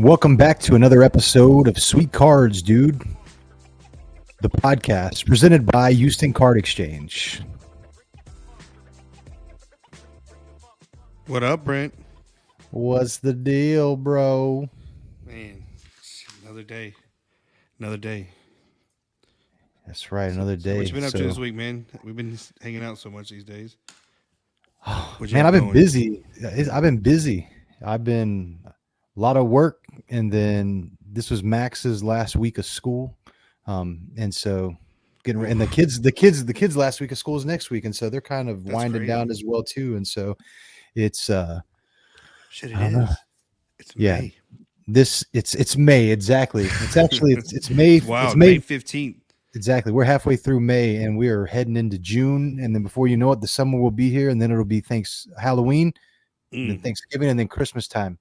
Welcome back to another episode of Sweet Cards, Dude, the podcast presented by Houston Card Exchange. What up, Brent? What's the deal, bro? Man, another day. Another day. That's right, another day. What you been up to this week, man? We've been hanging out so much these days. Man, I've been busy. I've been a lot of work, and then this was Max's last week of school, and so and the kids last week of school is next week, and so they're kind of winding down as well too, and so it's shit. It is. It's May. It's May, exactly. It's actually it's May. Wow, it's May 15th. Exactly. We're halfway through May, and we are heading into June, and then before you know it, the summer will be here, and then it'll be Halloween, and then Thanksgiving, and then Christmas time.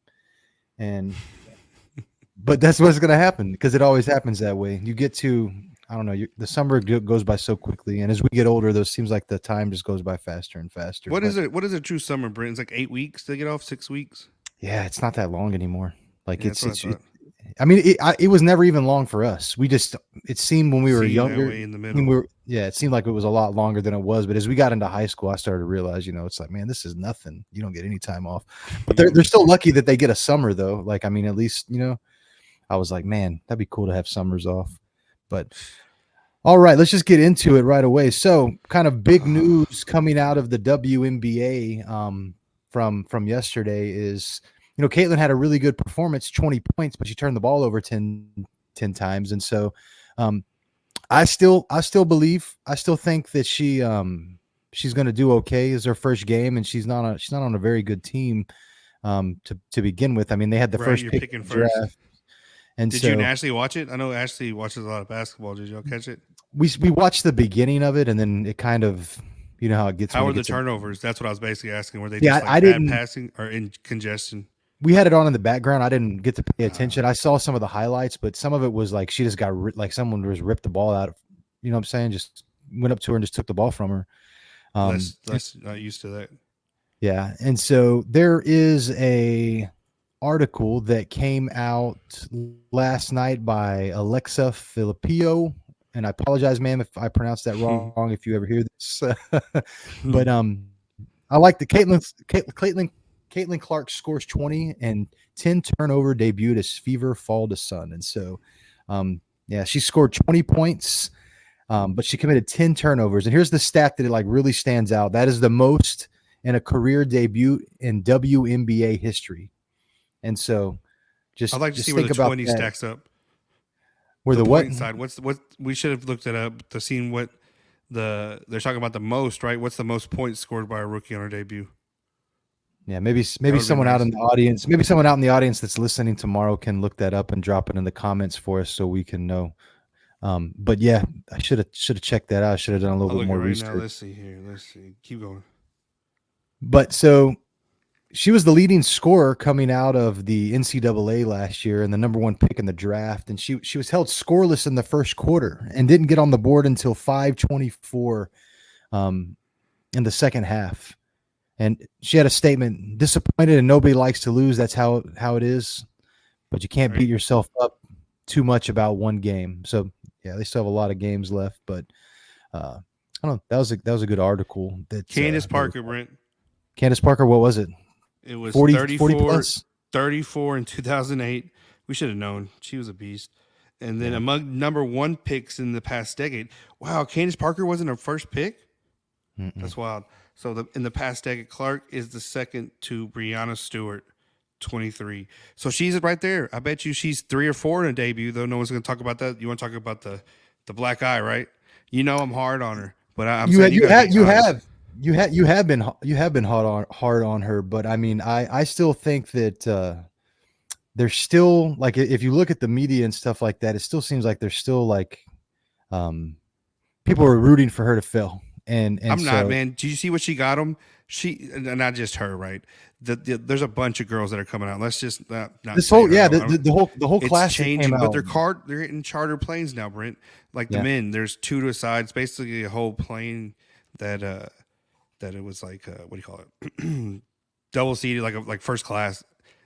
But that's what's going to happen, because it always happens that way. You get to, I don't know, the summer goes by so quickly, and as we get older, it seems like the time just goes by faster and faster. What is a true summer, Brent? It's like 8 weeks to get off, 6 weeks. Yeah, it's not that long anymore. Like I mean, it was never even long for us. It seemed when we were younger, in the middle. it seemed like it was a lot longer than it was. But as we got into high school, I started to realize, it's like, man, this is nothing. You don't get any time off. But they're still lucky that they get a summer, though. Like, I mean, at least, I was like, man, that'd be cool to have summers off. But all right, let's just get into it right away. So, kind of big news coming out of the WNBA from yesterday is, Caitlin had a really good performance, 20 points, but she turned the ball over 10 times. And so I still think that she's going to do okay. It's her first game, and she's not on a very good team to begin with. I mean, they had the first pick in the draft. And did you and Ashley watch it? I know Ashley watches a lot of basketball. Did y'all catch it? We watched the beginning of it, and then it kind of, how it gets. How were the turnovers? That's what I was basically asking. Were they just bad passing or in congestion? We had it on in the background. I didn't get to pay attention. I saw some of the highlights, but some of it was like she just got like someone was ripped the ball out. You know what I'm saying? Just went up to her and just took the ball from her. That's not used to that. Yeah, and so there is a article that came out last night by Alexa Filippo, and I apologize, ma'am, if I pronounced that wrong. If you ever hear this, but I like the Caitlin Clark scores 20 and 10 turnover debuted as Fever Fall to Sun. And so, she scored 20 points, but she committed 10 turnovers. And here's the stat that it really stands out. That is the most in a career debut in WNBA history. And so I'd like to see where the 20 stacks up. Where the what side? What we should have looked it up to see what they're talking about the most, right? What's the most points scored by a rookie on her debut? Yeah, maybe someone out in the audience, that's listening tomorrow can look that up and drop it in the comments for us so we can know. But yeah, I should have checked that out. I should have done a little bit more research. Now. Let's see. Keep going. But so she was the leading scorer coming out of the NCAA last year and the number one pick in the draft. And she was held scoreless in the first quarter and didn't get on the board until 5:24 in the second half. And she had a statement, disappointed and nobody likes to lose. That's how it is. But you can't beat yourself up too much about one game. So, yeah, they still have a lot of games left. But I don't know. That was a good article. Candace Parker, Brent. Candace Parker, what was it? It was 40 plus? 34 in 2008. We should have known. She was a beast. And then among number one picks in the past decade. Wow, Candace Parker wasn't her first pick? That's wild. So in the past decade, Clark is the second to Breanna Stewart, 23. So she's right there. I bet you she's 3 or 4 in a debut, though no one's going to talk about that. You want to talk about the black eye, right? I'm hard on her, but I'm saying you have been hard on her. But I mean, I still think that there's still like, if you look at the media and stuff like that, it still seems like there's still like people are rooting for her to fail. And I'm not, so man. Do you see what she got him? She, and not just her, right? There's a bunch of girls that are coming out. Let's just not this say whole, her. yeah, I don't, the whole it's class that came changing, but out. they're getting charter planes now, Brent. Like the Yeah. men, there's two to a side. It's basically a whole plane that that it was like what do you call it? Double seated, like first class.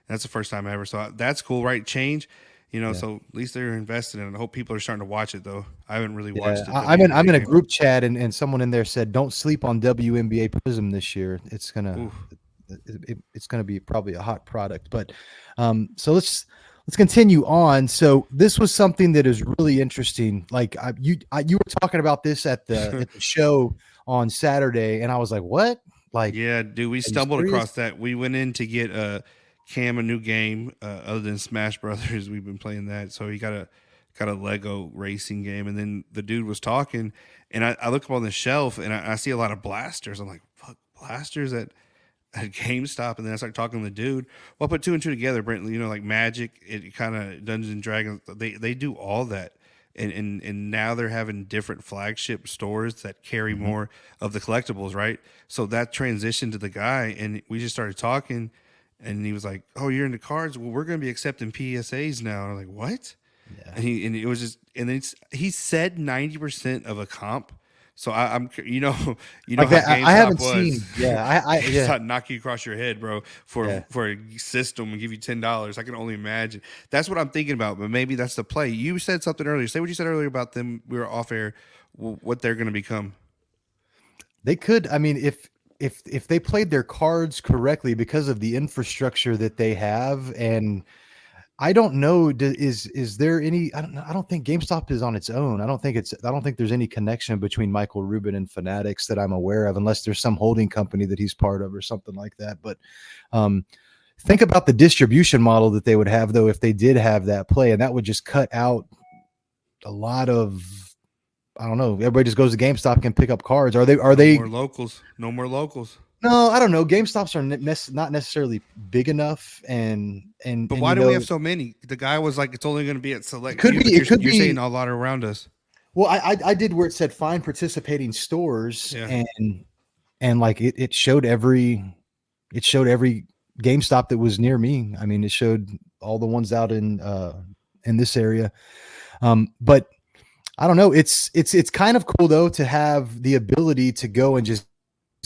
That's the first time ever. So that's cool, right? Change, Yeah. So at least they're invested in it. I hope people are starting to watch it though. I haven't really Yeah. watched the I'm WNBA in a game. group chat, and someone in there said, don't sleep on WNBA Prism this year. Oof. It's gonna be probably a hot product. But so let's continue on. So this was something that is really interesting. Like you were talking about this at the show on Saturday, and I was like, what? Like, Yeah, dude, we are you stumbled serious? across that. We went in to get Cam a new game other than Smash Brothers. We've been playing that, so he got a Lego racing game, and then the dude was talking, and I look up on the shelf and I see a lot of blasters. I'm like, fuck, blasters at GameStop, and then I start talking to the dude. Well, I put two and two together, Brent. Like Magic, it kind of Dungeons and Dragons. They do all that, and now they're having different flagship stores that carry Mhm. more of the collectibles, right? So that transitioned to the guy, and we just started talking, and he was like, "Oh, you're into cards? Well, we're going to be accepting PSAs now." And I'm like, "What?" Yeah. And it was just, and then he said 90% of a comp. So I'm you know Like how that. I GameStop haven't was. seen. Yeah. Yeah. GameStop knock you across your head, bro, Yeah. for a system and give you $10. I can only imagine. That's what I'm thinking about. But maybe that's the play. You said something earlier. Say what you said earlier about them. We were off air. What they're going to become. They could. I mean, if they played their cards correctly because of the infrastructure that they have, and I don't know, is there any? I don't know. I don't think GameStop is on its own. I don't think there's any connection between Michael Rubin and Fanatics that I'm aware of, unless there's some holding company that he's part of or something like that. But um, think about the distribution model that they would have, though, if they did have that play, and that would just cut out a lot of. I don't know. Everybody just goes to GameStop and pick up cards. Are they? Are No they? more locals. No more locals. No, I don't know. GameStops are not necessarily big enough, But and why do we have so many? The guy was like, it's only going to be at it select could few, be. but It could you're saying be. a lot around us. Well, I did where it said find participating stores, Yeah. and like it showed every GameStop that was near me. I mean, it showed all the ones out in this area. But I don't know. It's kind of cool though to have the ability to go and just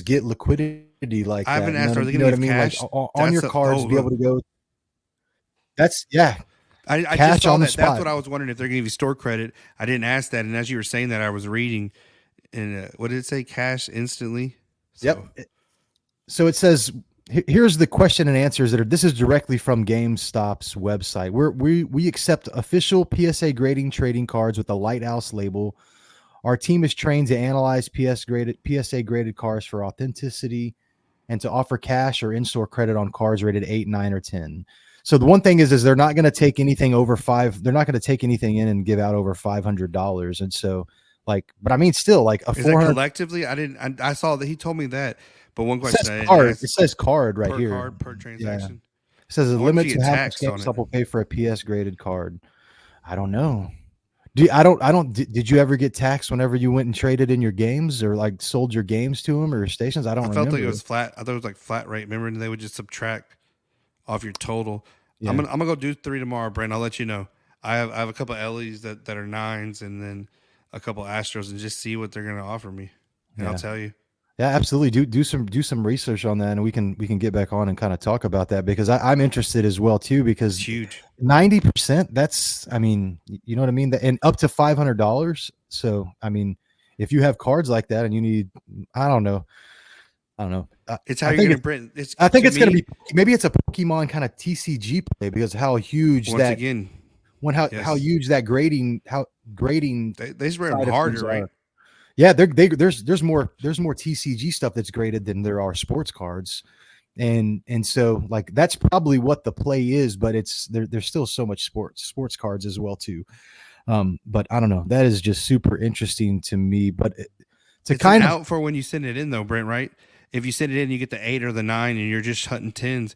get liquidity like I that. haven't asked, are they You going know to what I give mean? Like cash? on your cards, be able to go. That's yeah, I just cash saw on the that. That's spot. what I was wondering if they're going to give you store credit. I didn't ask that, and as you were saying that, I was reading, and what did it say? Cash instantly. Yep. So So it says here's the question and answers that are. This is directly from GameStop's website. We accept official PSA grading trading cards with a Lighthouse label. Our team is trained to analyze PSA graded cards for authenticity and to offer cash or in-store credit on cards rated 8, 9, or 10. So the one thing is they're not going to take anything over five. They're not going to take anything in and give out over $500. And so, like, but I mean, still, like a is that 400. collectively? I didn't. I saw that he told me that, but one It question says I didn't card. ask: It says card right per here. card, per Yeah. transaction. It says the I wonder if limit you to get how much taxed on it. GameStop will pay for a PS graded card. I don't know. I don't. Did you ever get taxed whenever you went and traded in your games or like sold your games to them or stations? I I don't felt like it remember. was flat. I thought it was like flat rate. Remember, and they would just subtract off your total. Yeah. I'm gonna go do 3 tomorrow, Brent. I'll let you know. I have a couple of Ellie's that are 9s, and then a couple of Astros, and just see what they're gonna offer me, and I'll Yeah. tell you. Yeah, absolutely. Do some research on that, and we can get back on and kind of talk about that because I'm interested as well too. It's Because huge. 90%, that's I mean, you know what I mean, and up to $500. So I mean, if you have cards like that and you need, I don't know, I don't know. It's how I you're think gonna it's print. It's I think to it's gonna me. be maybe it's a Pokemon kind of TCG play because how huge Once that again, how yes, huge that grading they spread them side of things harder, right? are. Yeah, there's more TCG stuff that's graded than there are sports cards, and so like that's probably what the play is, but there's still so much sports cards as well too. But I don't know. That is just super interesting to me. But to It's an kind of out for when you send it in, though, Brent. Right? If you send it in, you get the 8 or the 9, and you're just hunting 10s.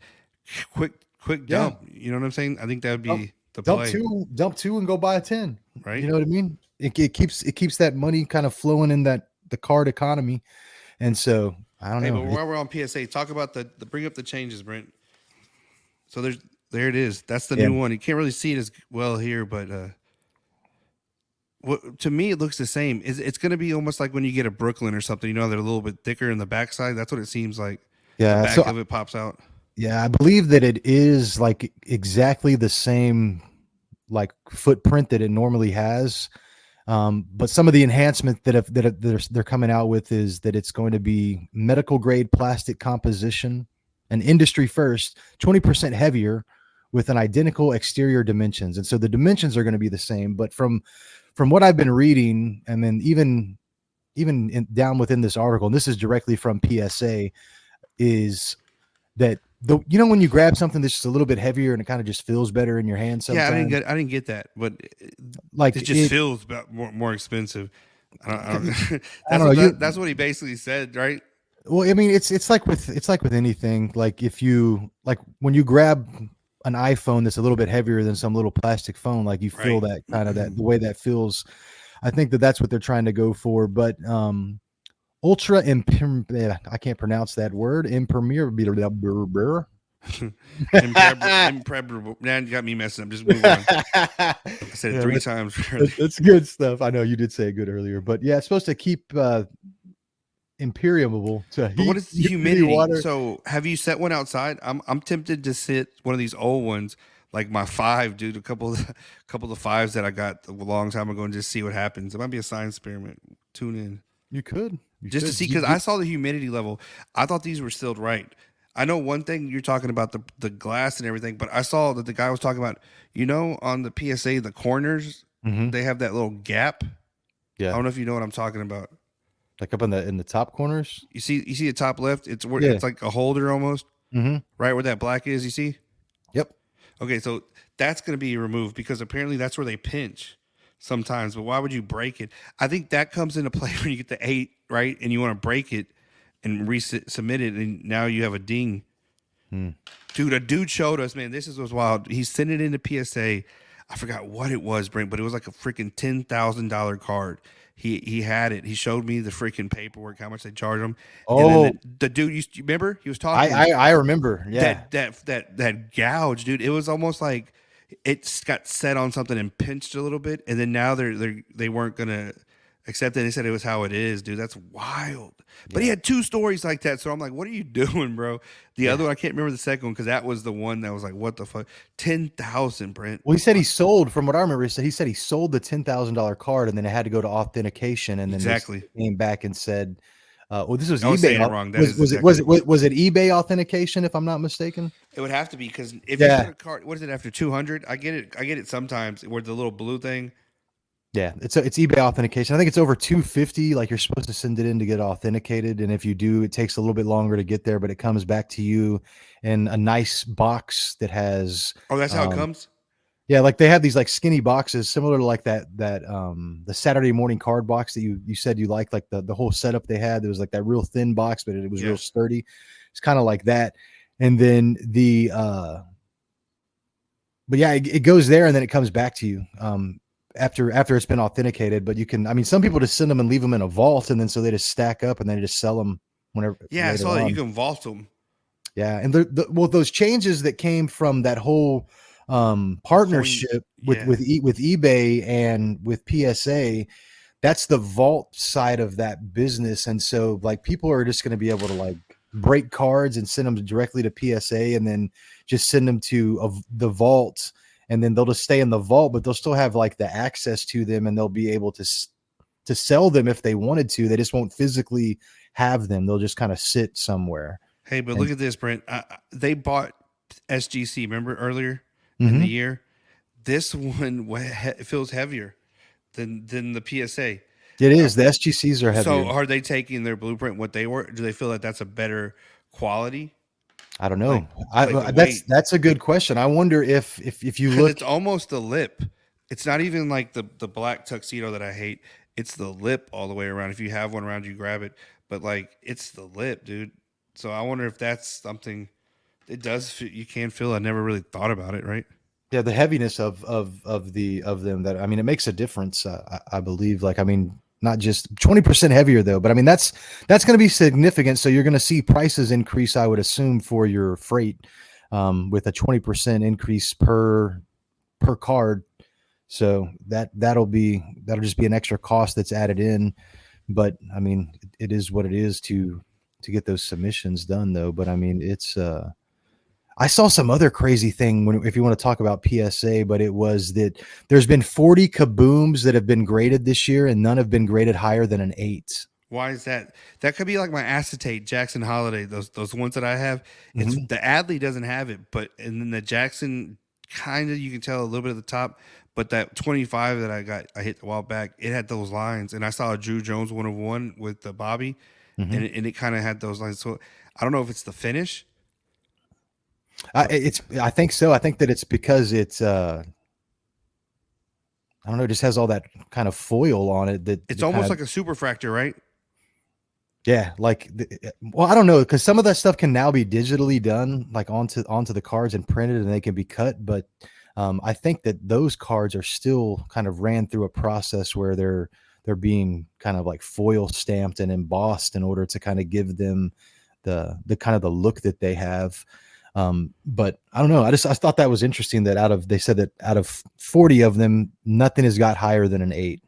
quick Yeah. dump. You know what I'm saying? I think that would Dump, be the play, dump two, and go buy a 10. You right? know what I mean? It keeps that money kind of flowing in the card economy. And so I don't Hey, know. but while we're on PSA, talk about the bring up the changes, Brent. So there it is. That's the Yeah. new one. You can't really see it as well here, but what to me it looks the same. It's going to be almost like when you get a Brooklyn or something. You know, they're a little bit thicker in the backside. That's what it seems like. The Yeah. back of it pops out. Yeah, I believe that it is like exactly the same like footprint that it normally has. But some of the enhancement that they're coming out with is that it's going to be medical grade plastic composition, an industry first, 20% heavier with an identical exterior dimensions. And so the dimensions are going to be the same, but from what I've been reading, and then down within this article, and this is directly from PSA, is that when you grab something that's just a little bit heavier and it kind of just feels better in your hand Yeah, sometimes, I didn't get that, but like it just feels about more expensive. I don't I don't know. that's what he basically said, right? Well, I mean, it's like with anything. Like if you like when you grab an iPhone that's a little bit heavier than some little plastic phone, like you feel Right. that kind of the way that feels. I think that's what they're trying to go for. But ultra I can't pronounce that word. Impermeable. Impregnable. Man, you got me messing up. Just move on. I said it Yeah, 3 times earlier. that's good stuff. I know you did say it good earlier, but yeah, it's supposed to keep impermeable to But what heat, is the humidity? So have you set one outside? I'm tempted to sit one of these old ones, like my 5, dude. Couple of fives that I got a long time ago, and just see what happens. It might be a science experiment. Tune in You just to should. see because I saw the humidity level. I thought these were sealed right. I know one thing you're talking about the glass and everything, but I saw that the guy was talking about on the PSA the corners Mhm. they have that little gap. I Yeah, don't know if you know what I'm talking about. like up in the top corners. You see the top left. It's where Yeah. it's like a holder almost Mhm. right where that black is. You see? Yep. Okay, so that's going to be removed because apparently that's where they pinch sometimes. But why would you break it? I think that comes into play when you get the 8 right and you want to break it and resubmit it, and now you have a ding. Hmm. Dude, a dude showed us, man. Was wild. He sent it into PSA. I forgot what it was, Brent, but it was like a freaking $10,000 card. He had it. He showed me the freaking paperwork, how much they charge him, and then Oh, the dude. You remember? He was talking I remember. Yeah. that gouge, dude. It was almost like it got set on something and pinched a little bit, and then now they weren't gonna accept it. They said it was how it is, dude. That's wild. But he Yeah. had 2 stories like that, so I'm like, what are you doing, bro? The Yeah. other one, I can't remember the second one because that was the one that was like, what the fuck, 10,000, Brent. Well, he said he sold. From what I remember, he said he sold the $10,000 card, and then it had to go to authentication, and then Exactly. they came back and said, "Well, this was I was eBay. saying it wrong. That is exactly. Was it eBay authentication? If I'm not mistaken." It would have to be because if you put Yeah. a card, what is it after 200? I get it. I get it sometimes where the little blue thing. Yeah, it's eBay authentication. I think it's over 250. Like you're supposed to send it in to get authenticated, and if you do, it takes a little bit longer to get there, but it comes back to you in a nice box that has. Oh, that's how it comes. Yeah, like they have these like skinny boxes, similar to like that the Saturday morning card box that you said you liked, like the whole setup they had. There was like that real thin box, but it was Yeah. real sturdy. It's kind of like that, and then but yeah, it goes there and then it comes back to you. After it's been authenticated, but you can, I mean, some people just send them and leave them in a vault, and then so they just stack up and then they just sell them whenever Yeah, I later saw that you on. can vault them. Yeah, and well, those changes that came from that whole partnership with Yeah. with eBay and with PSA, that's the vault side of that business, and so like people are just going to be able to like break cards and send them directly to PSA, and then just send them to the vault, and then they'll just stay in the vault, but they'll still have like the access to them, and they'll be able to sell them if they wanted to. They just won't physically have them. They'll just kind of sit somewhere. Hey, but And look at this, Brent. They bought SGC. Remember earlier in the mhm. year? This one feels heavier than the PSA. It Uh, is. The SGCs are so heavier. are they taking their blueprint what they were? Do they feel that that's a better quality? I don't Like know. like the That's weight? a good question. I wonder if you Because look. it's almost the lip. It's not even like the black tuxedo that I hate. It's the lip all the way around. If you have one around, you grab it. But like it's the lip, dude. So I wonder if that's something It does. You can feel. I never really thought about it. Right. Yeah, the heaviness of them, that I mean, it makes a difference. I believe. Like, I mean, not just 20% heavier though, but I mean that's going to be significant. So you're going to see prices increase, I would assume, for your freight, with a 20% increase per card. So that'll just be an extra cost that's added in. But I mean, it is what it is to get those submissions done though. But I mean, it's I saw some other crazy thing when, if you want to talk about PSA, but it was that there's been 40 kabooms that have been graded this year, and none have been graded higher than an 8. Why is that? That could be like my acetate Jackson Holiday. Those ones that I have. It's Mhm. the Adley doesn't have it, but and then the Jackson kind of you can tell a little bit at the top. But that 25 that I hit a while back, it had those lines, and I saw a Drew Jones 1 of 1 with the Bobby, Mhm. and it kind of had those lines. So I don't know if it's the finish. I think so. I think that it's because it's I don't know, it just has all that kind of foil on it that It's that kind almost of, like a superfractor, right? yeah, like well, I don't know, because some of that stuff can now be digitally done, like onto the cards and printed, and they can be cut. But I think that those cards are still kind of ran through a process where they're being kind of like foil stamped and embossed in order to kind of give them the kind of the look that they have. But I don't know. I thought that was interesting that they said that out of 40 of them, nothing has got higher than an 8.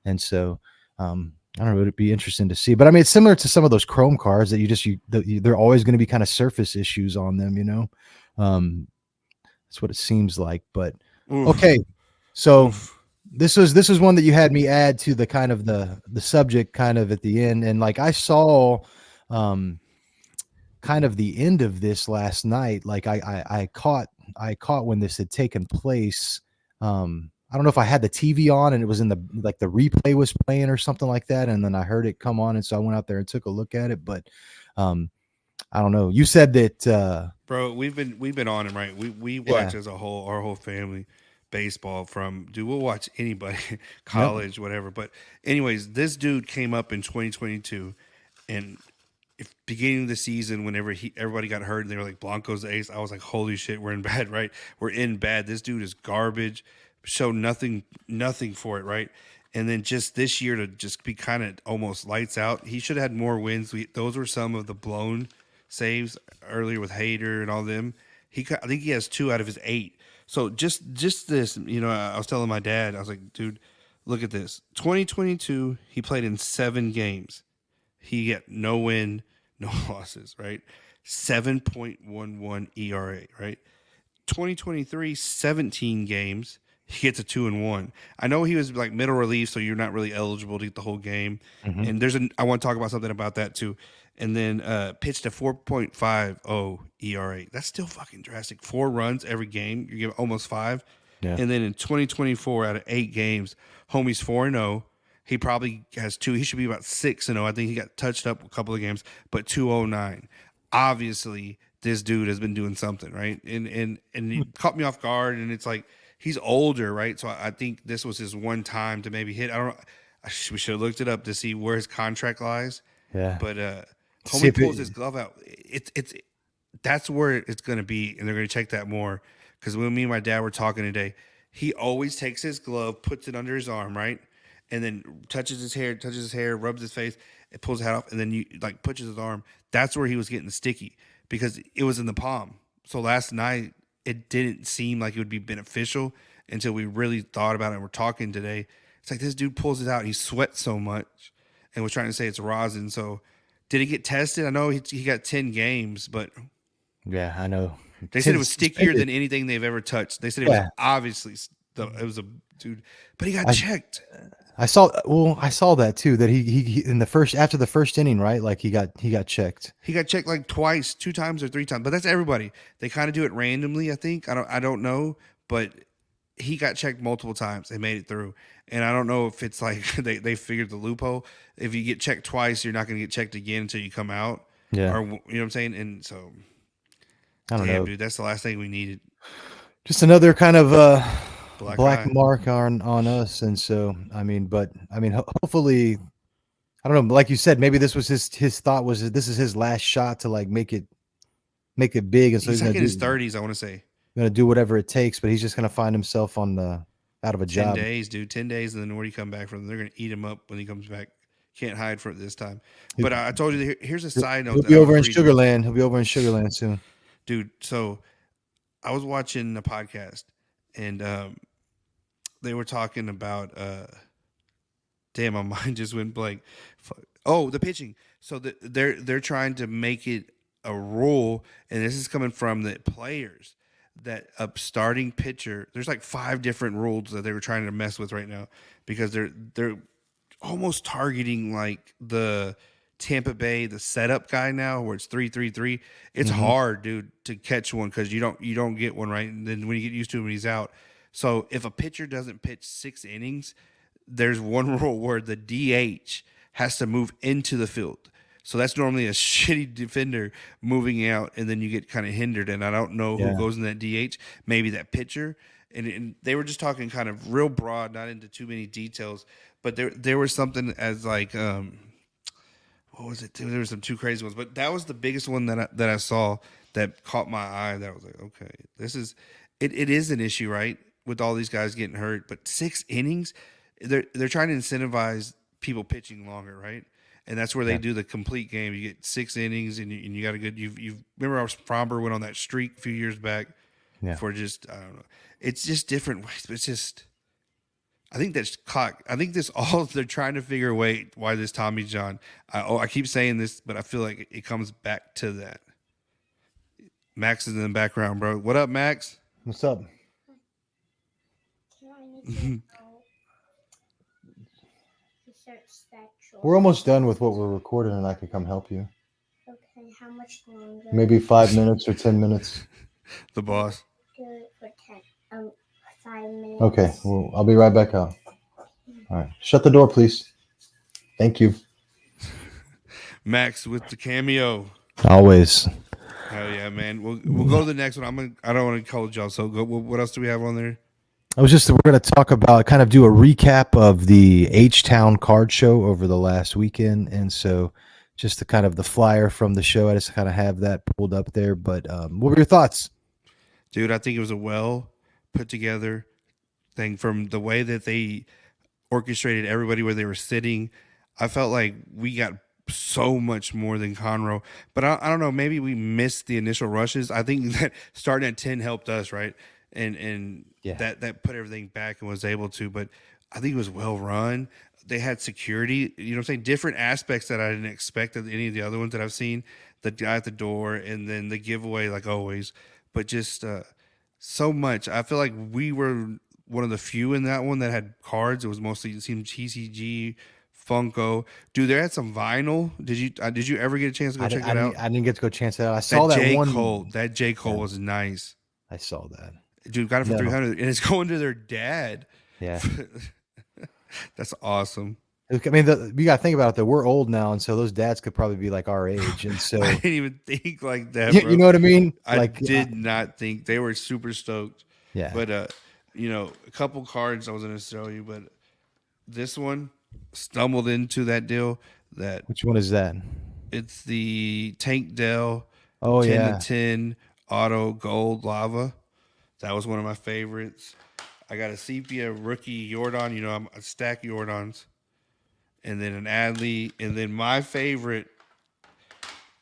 And so, I don't know. It'd be interesting to see, but I mean, it's similar to some of those Chrome cards that they're always going to be kind of surface issues on them, um, that's what it seems like. But Oof, okay. So oof. this was one that you had me add to the kind of the subject kind of at the end. And like I saw, um, kind of the end of this last night. Like I caught when this had taken place. I don't know if I had the TV on and it was in the replay was playing or something like that, and then I heard it come on, and so I went out there and took a look at it. But um, I don't know. You said that, Bro, we've been on him, right? We watch yeah, as a whole, our whole family, baseball from dude. We'll watch anybody, yep, college, whatever. But anyways, this dude came up in 2022, and if beginning of the season, whenever everybody got hurt and they were like Blanco's the ace, I was like, holy shit, we're in bad, right? We're in bad. This dude is garbage. Show nothing for it, right? And then just this year to just be kind of almost lights out. He should have had more wins. Those were some of the blown saves earlier with Hader and all them. I think he has 2 out of his 8. So just this, I was telling my dad, I was like, dude, look at this. 2022, he played in 7 games. He got no win, no losses, right? 7.11 ERA, right? 2023, 17 games. He gets a 2-1. I know he was like middle relief, so you're not really eligible to get the whole game. hmm And I want to talk about something about that too. And then pitched a 4.50 ERA. That's still fucking drastic. 4 runs every game. You give almost 5. yeah, And then in 2024, out of 8 games, homie's 4-0. He probably has 2. He should be about 6-0. I think he got touched up a couple of games, but 209. Obviously, this dude has been doing something, right? And he caught me off guard, and it's like he's older, right? So I think this was his one time to maybe hit. I don't. We should have looked it up to see where his contract lies, yeah. but See homie if pulls his it, glove out. It's that's where it's going to be, and they're going to check that more. Because when me and my dad were talking today, he always takes his glove, puts it under his arm, right, and then touches his hair, rubs his face, and pulls the hat off, and then you like pushes his arm. That's where he was getting sticky because it was in the palm. So last night it didn't seem like it would be beneficial until we really thought about it and we're talking today. It's like this dude pulls it out, he sweats so much, and we're trying to say it's rosin. So did he get tested? I know he got 10 games, but yeah, I know. they said it was stickier Suspended. than anything they've ever touched. They said it was Yeah, obviously it was a dude, but he got I checked. I saw that too. That he in the first after the first inning, right? Like he got checked. He got checked like twice, 2 times or 3 times, but that's everybody. They kind of do it randomly, I think. I don't know, but he got checked multiple times and made it through. And I don't know if it's like they figured the loophole. If you get checked twice, you're not going to get checked again until you come out, Yeah, or you know what I'm saying. And so, I don't damn, know. dude, that's the last thing we needed. Just another kind of Black black eye. mark on us. And so I mean, but I mean, hopefully, I don't know. Like you said, maybe this was his thought was this is his last shot to like make it make it big, and so He's he's like in his 30s, I want to say. gonna do whatever it takes. But he's just gonna find himself on the out of a 10 job. days, dude. 10 days, and then where do you come back from? They're going to eat him up when he comes back. Can't hide for it this time. He, But I told you, here's a side note he'll that be I over was in reading. Sugarland. He'll be over in Sugarland soon. Dude, so I was watching a podcast, and they were talking about damn, my mind just went blank. Oh, the pitching. So they're trying to make it a rule, and this is coming from the players, that a starting pitcher. There's like 5 different rules that they were trying to mess with right now, because they're almost targeting like the Tampa Bay, the setup guy now, where it's 3-3-3. It's hard, dude, to catch one because you don't get one right, and then when you get used to him, he's out. So if a pitcher doesn't pitch 6 innings, there's one rule where the DH has to move into the field. So that's normally a shitty defender moving out, and then you get kind of hindered. And I don't know who goes in that DH. Maybe that pitcher. And they were just talking kind of real broad, not into too many details. But there was something as like what was it? There were some 2 crazy ones, but that was the biggest one that I saw that caught my eye. That was like, okay, this is it is an issue, right? With all these guys getting hurt, but 6 innings, they're trying to incentivize people pitching longer, right? And that's where they do the complete game. You get 6 innings, and you got a good. You remember how Fromber went on that streak a few years back for just I don't know. It's just different ways, but it's just. I think that's clock. I think this all they're trying to figure a way why this Tommy John. I keep saying this, but I feel like it comes back to that. Max is in the background, bro. What up, Max? What's up? We're almost done with what we're recording, and I can come help you. Okay, how much longer? Maybe 5 minutes or 10 minutes. The boss. Do it for 5 minutes. Okay, well, I'll be right back out. All right, shut the door, please. Thank you. Max with the cameo. Always. Hell yeah, man. We'll go to the next one. I don't want to call y'all. So go. What else do we have on there? We're going to talk about, kind of do a recap of the H-Town card show over the last weekend. And so just the kind of the flyer from the show, I just kind of have that pulled up there. But what were your thoughts? Dude, I think it was a well put together thing, from the way that they orchestrated everybody where they were sitting. I felt like we got so much more than Conroe, but I don't know, maybe we missed the initial rushes. I think that starting at 10 helped us, right? And that put everything back and was able to, but I think it was well run. They had security, you know what I'm saying? Different aspects that I didn't expect of any of the other ones that I've seen. The guy at the door, and then the giveaway, like always, but just so much. I feel like we were one of the few in that one that had cards. It was mostly, it seemed, TCG, Funko. Dude, they had some vinyl. Did you ever get a chance to go check it out? I didn't get to go chance it out. I saw that J. one. Cole. That J. Cole was nice. I saw that. Dude, got it for 300, and it's going to their dad. Yeah. That's awesome. I mean, you got to think about it, though. We're old now, and so those dads could probably be like our age. And so I didn't even think like that, bro. You know what I mean? I did not think. They were super stoked. Yeah. But, a couple cards I was going to show you, but this one stumbled into that deal. Which one is that? It's the Tank Dell 10 to 10 auto gold lava. That was one of my favorites. I got a sepia rookie Jordan. I'm a stack Jordans. And then an Adley. And then my favorite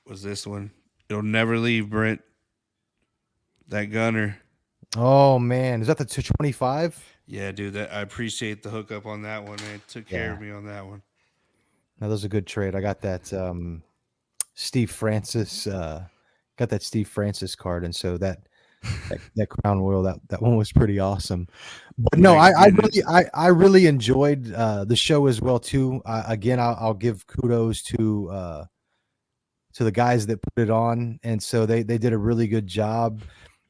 was this one. It'll never leave, Brent. That Gunner. Oh, man. Is that the 225? Yeah, dude. I appreciate the hookup on that one, man. Took care of me on that one. That was a good trade. I got that Steve Francis card, and so that Crown Royal, that one was pretty awesome. But no, I really enjoyed the show as well too. Again, I'll give kudos to the guys that put it on, and so they did a really good job.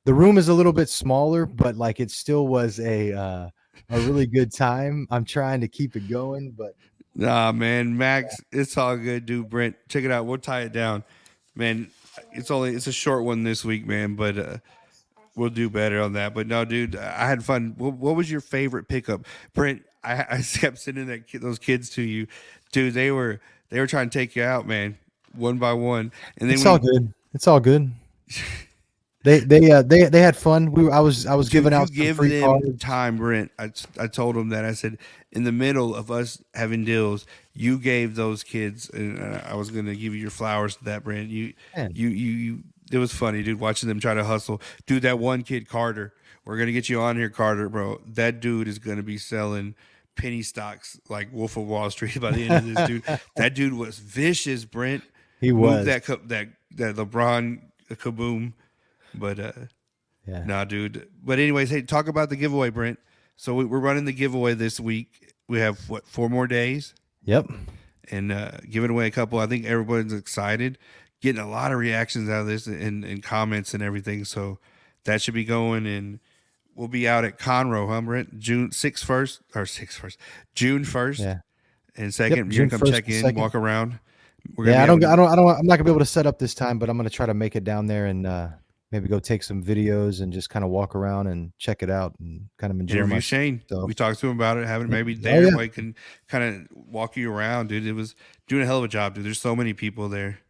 The room is a little bit smaller, but like it still was a really good time. I'm trying to keep it going, but nah, man, Max, it's all good, dude. Brent, check it out. We'll tie it down, man. It's a short one this week, man, but we'll do better on that. But no, dude, I had fun. What was your favorite pickup, Brent? I kept sending those kids to you, dude. They were trying to take you out, man, one by one. And then it's all good. It's all good. They had fun. I was Dude, giving you out some give free them cards. time, Brent. I told them that. I said, in the middle of us having deals, you gave those kids, and I was going to give you your flowers to that, Brent. Man, You. It was funny, dude, watching them try to hustle. Dude, that one kid, Carter, we're going to get you on here, Carter, bro. That dude is going to be selling penny stocks like Wolf of Wall Street by the end of this, dude. That dude was vicious, Brent. he Moved was. that LeBron kaboom. But Yeah. nah, dude. But anyways, hey, talk about the giveaway, Brent. So we're running the giveaway this week. We have 4 more days, Yep. and giving away a couple. I think everybody's excited, getting a lot of reactions out of this and comments and everything. So that should be going, and we'll be out at Conroe, huh, Brent? June 1st Yeah. and 2nd. Yep, You're June gonna come 1st check and in, 2nd. walk around. We're Yeah, gonna I'm not gonna be able to set up this time, but I'm gonna try to make it down there and maybe go take some videos and just kind of walk around and check it out and kind of enjoy interview myself. Shane. We talked to him about it, having maybe Oh, there. yeah. Where he can kind of walk you around, dude. It was doing a hell of a job, dude. There's so many people there.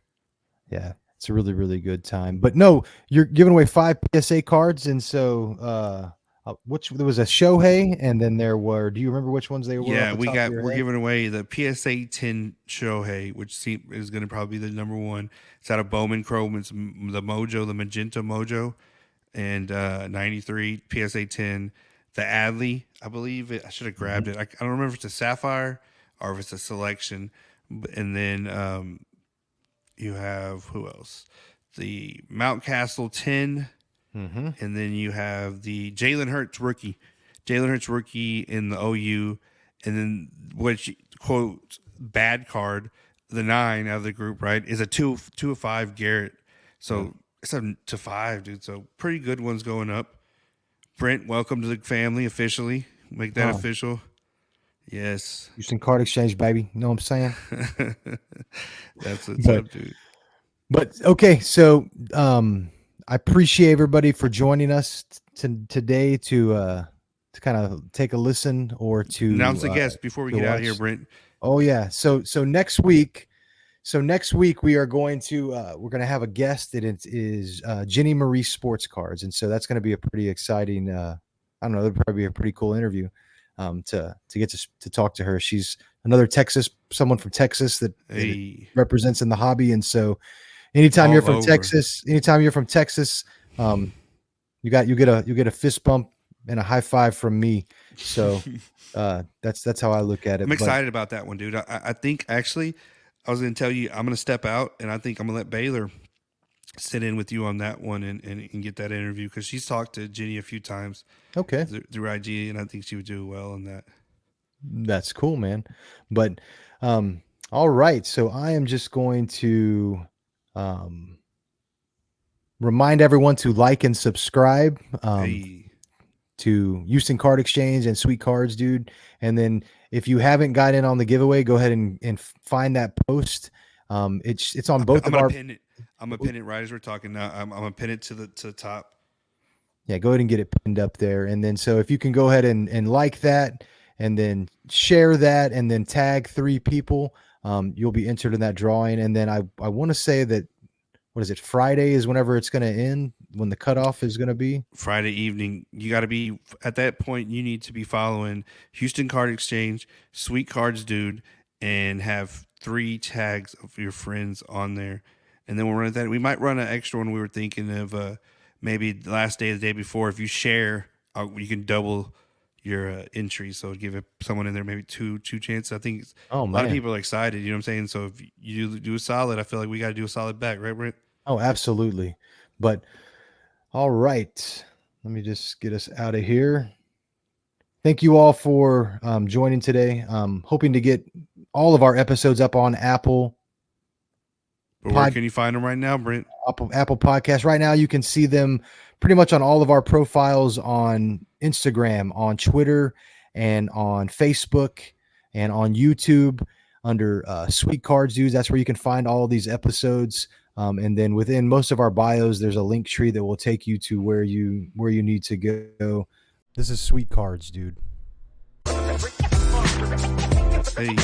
Yeah, it's a really, really good time. But no, you're giving away 5 PSA cards, and so there was a Shohei, and then there were. Do you remember which ones they were? Yeah, off the top of your we're head? giving away the PSA 10 Shohei, which is going to probably be the number one. It's out of Bowman Chrome. It's the Mojo, the Magenta Mojo, and 93 PSA 10. The Adley, I believe I should have grabbed it. I don't remember if it's a Sapphire or if it's a Selection. And then you have who else? The Mount Castle 10. Mm-hmm. And then you have the Jalen Hurts rookie in the OU, and then which quote bad card, the 9 out of the group, right, is a 2 of 5 Garrett. So it's 7 to 5, dude. So pretty good ones going up. Brent, welcome to the family officially. Make that official. Yes. Houston Card Exchange, baby. You know what I'm saying? That's what's up, dude. But okay, so I appreciate everybody for joining us today to kind of take a listen or to Announce the guest before we get out of here, Brent. Oh yeah, so next week we are going to we're going to have a guest that is Jenny Marie Sports Cards, and so that's going to be a pretty exciting. I don't know, it'll probably be a pretty cool interview to get to talk to her. She's another someone from Texas that represents in the hobby, and so. Anytime you're from Texas, you get a fist bump and a high five from me. So that's how I look at it. I'm excited about that one, dude. I think actually I was going to tell you I'm going to step out, and I think I'm going to let Baylor sit in with you on that one and get that interview because she's talked to Jenny a few times. Okay. Through IG, and I think she would do well in that. That's cool, man. But all right, so I am just going to. Remind everyone to like and subscribe to Houston Card Exchange and Sweet Cards, dude. And then if you haven't got in on the giveaway, go ahead and find that post. It's on both of our. Pin it. I'm gonna pin it right as we're talking now. I'm gonna pin it to the top. Yeah, go ahead and get it pinned up there. And then so if you can go ahead and like that, and then share that, and then tag 3 people. You'll be entered in that drawing. And then I want to say that, what is it? Friday is whenever it's going to end, when the cutoff is going to be. Friday evening. You got to be at that point. You need to be following Houston Card Exchange, Sweet Cards Dude, and have 3 tags of your friends on there. And then we'll run that. We might run an extra one. We were thinking of maybe the last day of the day before. If you share, you can double your entry, so give someone in there maybe two chances. I think a lot of people are excited, you know what I'm saying? So if you do a solid, I feel like we got to do a solid back, right, Brent? Oh, absolutely. But all right, let me just get us out of here. Thank you all for joining today. Hoping to get all of our episodes up on Apple. But where can you find them right now, Brent? Apple Podcast. Right now, you can see them pretty much on all of our profiles on Instagram, on Twitter, and on Facebook, and on YouTube under Sweet Cards Dudes. That's where you can find all of these episodes. And then within most of our bios, there's a link tree that will take you to where you need to go. This is Sweet Cards, dude. Hey.